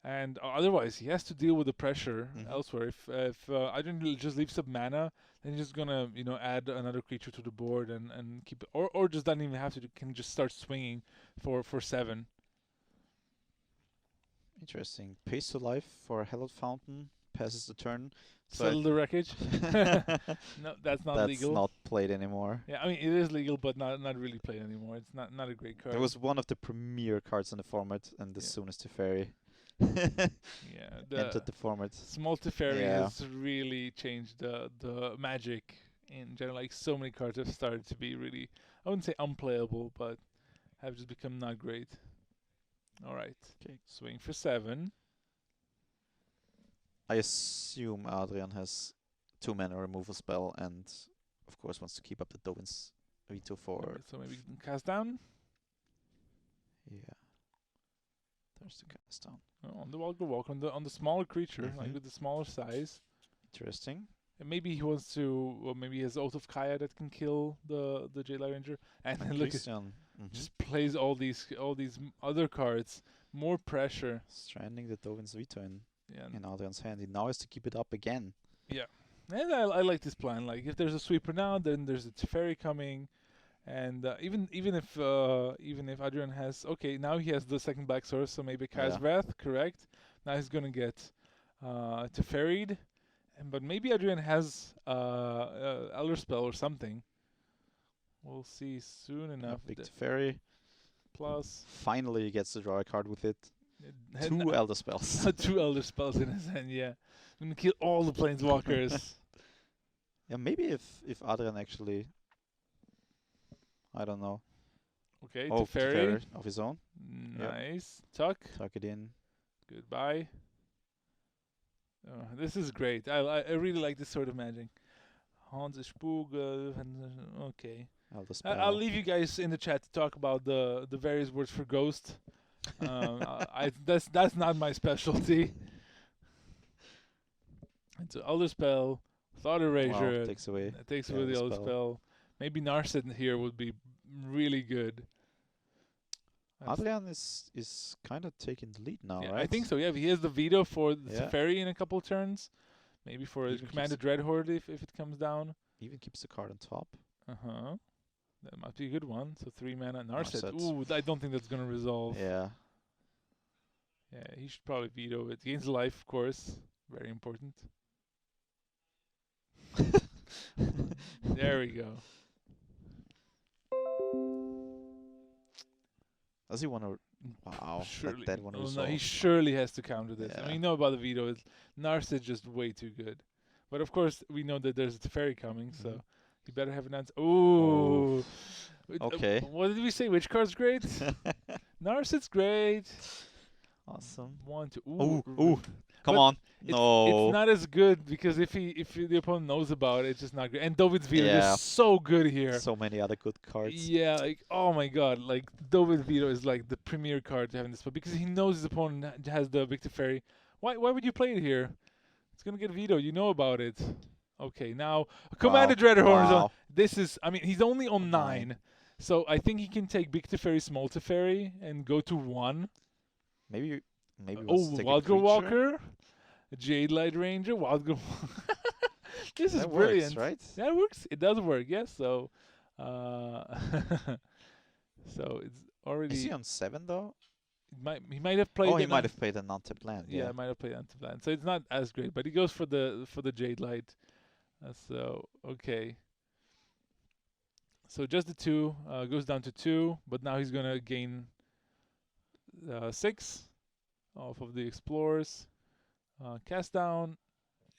and otherwise he has to deal with the pressure elsewhere. If Adrian just leaves up mana, then he's just gonna add another creature to the board and keep it, or just doesn't even have to, can just start swinging for 7. Interesting. Pays to life for a Hallowed Fountain. Passes the turn. Settle the wreckage. No, that's not legal. That's not played anymore. Yeah, I mean it is legal, but not really played anymore. It's not a great card. It was one of the premier cards in the format, and as soon as Teferi entered the format, small Teferi has really changed the magic in general. Like so many cards have started to be really, I wouldn't say unplayable, but have just become not great. All right. Okay. Swing for 7. I assume Adrian has 2 mana removal spell and, of course, wants to keep up the Dovin's veto for. So maybe cast down. Yeah. There's the cast down. Oh, on the walk on the smaller creature, like with the smaller size. Interesting. And maybe he wants to, or maybe he has Oath of Kaya that can kill the Jadelight Ranger, and then look at just plays all these other cards, more pressure. Stranding the Dovin's veto in Adrian's hand. He now has to keep it up again. Yeah, and I like this plan. Like if there's a sweeper now, then there's a Teferi coming, and even if Adrian has now he has the second black source, so maybe Kaya's Wrath, correct? Now he's gonna get Teferi'd. But maybe Adrian has Elder Spell or something. We'll see soon enough. Big Teferi. Plus. Finally he gets to draw a card with it. 2 Elder Spells. 2 Elder Spells in his hand, yeah. I'm gonna kill all the Planeswalkers. Yeah, maybe if Adrian actually, I don't know. Okay, Teferi of his own. Nice. Tuck it in. Goodbye. Oh, this is great. I really like this sort of magic. Hans Spugel. Okay. I'll leave you guys in the chat to talk about the various words for ghost. That's not my specialty. It's an Elder Spell, Thought Erasure. Takes away the Elder Spell. Maybe Narset here would be really good. Adrian is kind of taking the lead now, right? I think so. Yeah, he has the veto for the Teferi in a couple of turns. Maybe for a Commander Dreadhorde if it comes down. Even keeps the card on top. That might be a good one. So 3 mana Narset. Ooh, I don't think that's gonna resolve. Yeah. Yeah, he should probably veto it. Gains life, of course. Very important. There we go. Does he want to? Wow, surely. that one no, he surely has to counter this. Yeah. I mean, you know about the veto. Narset just way too good. But of course, we know that there's a Teferi coming, so he better have an answer. Ooh. Okay. What did we say? Which card's great? Narset's great. Awesome. 1, 2. Ooh. Come on. No. It's not as good because if the opponent knows about it, it's just not good. And Dovid's veto is so good here. So many other good cards. Yeah, like oh my god, like Dovid's veto is like the premier card to have in this spot because he knows his opponent has the Big Teferi. Why would you play it here? It's gonna get vetoed. You know about it. Okay, now Commander Dreadhorde. This is, I mean, he's only on 9, so I think he can take Big Teferi, Small Teferi, and go to 1. Maybe. Wildgrowth Walker, Jadelight Ranger, Wildgrowth. This is brilliant, right? That works. It does work. Yes. So, so it's already. Is he on 7 though? He might have played. He might have played an untapped land. Yeah, might have played untapped land. So it's not as great, but he goes for the Jadelight. So okay. So just the 2 goes down to 2, but now he's gonna gain 6 off of the Explorers. Cast down.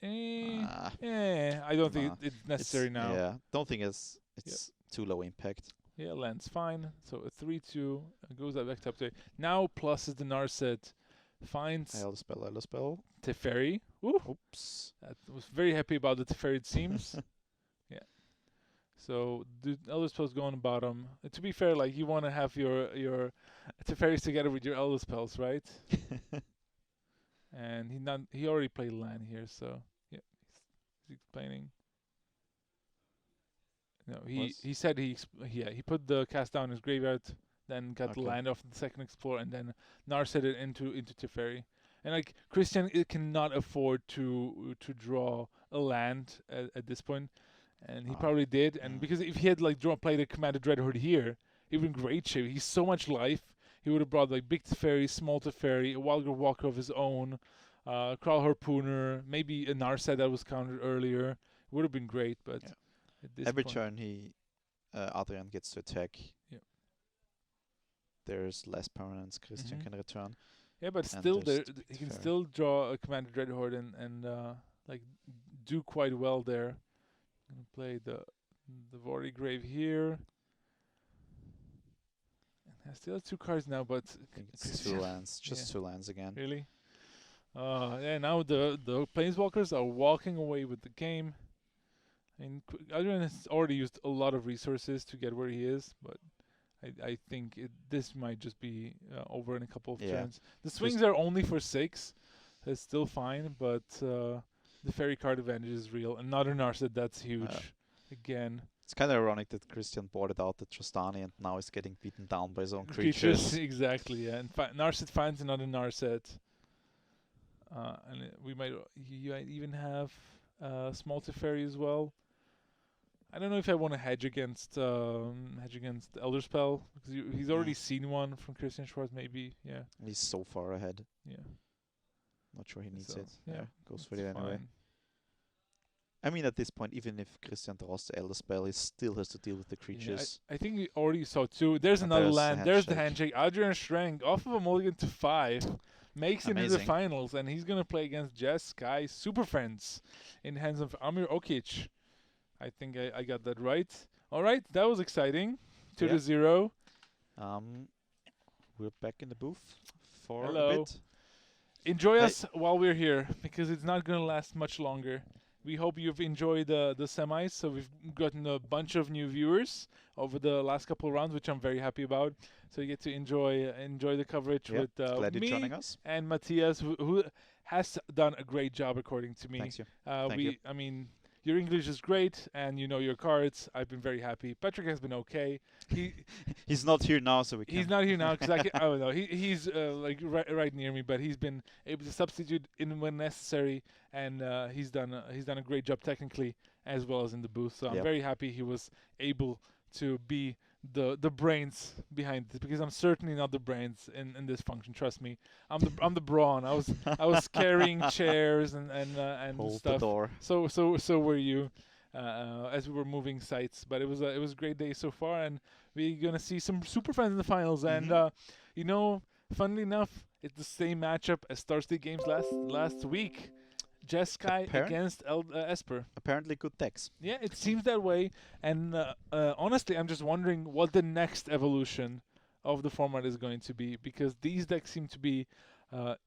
I don't think it's necessary now. Yeah, don't think it's too low impact. Yeah, land's fine. So a 3/2 goes back to up to 8. Now plus is the Narset. Finds Elder Spell. Teferi. Oops. I was very happy about the Teferi, it seems. Yeah. So the Elder Spells go on the bottom. To be fair, like you want to have your Teferis together with your Elder Spells, right? and he already played land here, so yeah, he's explaining. No, he said he put the cast down in his graveyard, then got the land off the second explore, and then Narset it into Teferi. And like Christian, it cannot afford to draw a land at this point, and he probably did. And because if he had like played a Commander Dreadhorde here, he would be in great shape. He's so much life. He would have brought like big Teferi, small Teferi, a Wildgrowth Walker of his own, Crawl Harpooner, maybe a Narset that was countered earlier. It would have been great, but at this every point, turn Adrian gets to attack. Yeah. There's less permanence Christian can return. Yeah, but still, he can still draw a Commander Dreadhorde and like do quite well there. I'm gonna play the Vorty Grave here. I still have 2 cards now, but I think it's 2 lands, just 2 lands again. Really? Yeah. Now the Planeswalkers are walking away with the game. I mean, Adrian has already used a lot of resources to get where he is, but I think this might just be over in a couple of turns. The swings are only for 6. That's still fine, but the fairy card advantage is real. Another Narset, that's huge. Again. It's kind of ironic that Christian bought it out at Trostani and now is getting beaten down by his own creatures. Exactly, yeah. And Narset finds another Narset. And you might even have small Teferi as well. I don't know if I want to hedge against Elder Spell, because he's already seen one from Christian Schwarz, maybe. Yeah. He's so far ahead. Yeah. Not sure he needs it. Yeah. Goes for it anyway. I mean, at this point, even if Christian draws the Elder Spell, he still has to deal with the creatures. I think we already saw 2. There's another land. There's the handshake. Adrian Schrenk off of a mulligan to 5. Makes it into the finals, and he's going to play against Esper Superfriends in hands of Amir Okic. I think I got that right. All right, that was exciting. 2-0. We're back in the booth for a bit. Enjoy us while we're here, because it's not going to last much longer. We hope you've enjoyed the semis. So we've gotten a bunch of new viewers over the last couple of rounds, which I'm very happy about. So you get to enjoy the coverage with me and Matthias, who has done a great job, according to me. Thank you. Thank you. I mean, your English is great, and you know your cards. I've been very happy. Patrick has been okay. He's not here now, so we can't. He's not here now because I don't know. He's like right near me, but he's been able to substitute in when necessary, and he's done a great job technically as well as in the booth. So I'm very happy he was able to be the brains behind this, because I'm certainly not the brains in this function. Trust me, I'm the brawn. I was carrying chairs and Hold stuff. The door. So were you, as we were moving sites. But it was a great day so far, and we're gonna see some super fans in the finals. And you know, funnily enough, it's the same matchup as Thursday games last week. Jeskai against Esper. Apparently good decks. Yeah, it seems that way. And honestly, I'm just wondering what the next evolution of the format is going to be, because these decks seem to be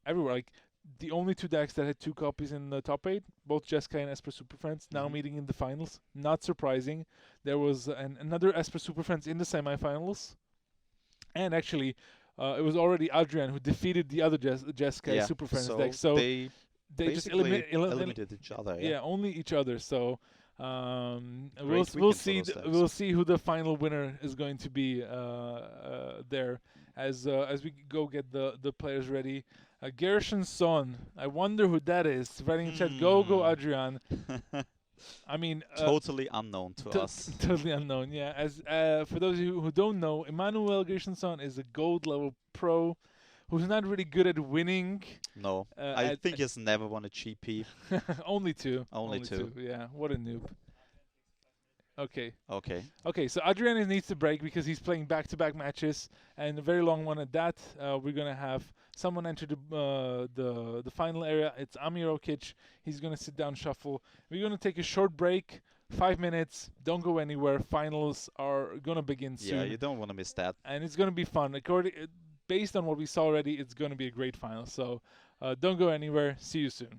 everywhere. Like the only 2 decks that had 2 copies in the top 8, both Jeskai and Esper Superfriends, now meeting in the finals. Not surprising. There was another Esper Superfriends in the semifinals. And actually, it was already Adrian who defeated the other Jeskai Superfriends deck. So they just eliminated each other. Yeah, only each other. So we'll see who the final winner is going to be there as we go get the players ready. Gershon's son. I wonder who that is. Writing in chat. Go Adrian. I mean, totally unknown to us. Totally unknown. Yeah. As for those of you who don't know, Emmanuel Gershon's son is a gold level pro who's not really good at winning. No, I think he's never won a GP. Only two. Only two. Yeah, what a noob. Okay. Okay. So Adrian needs to break because he's playing back-to-back matches, and a very long one at that. We're gonna have someone enter the final area. It's Amir Okic. He's gonna sit down, shuffle. We're gonna take a short break. 5 minutes. Don't go anywhere. Finals are gonna begin soon. Yeah, you don't want to miss that. And it's gonna be fun. Based on what we saw already, it's going to be a great final. So don't go anywhere. See you soon.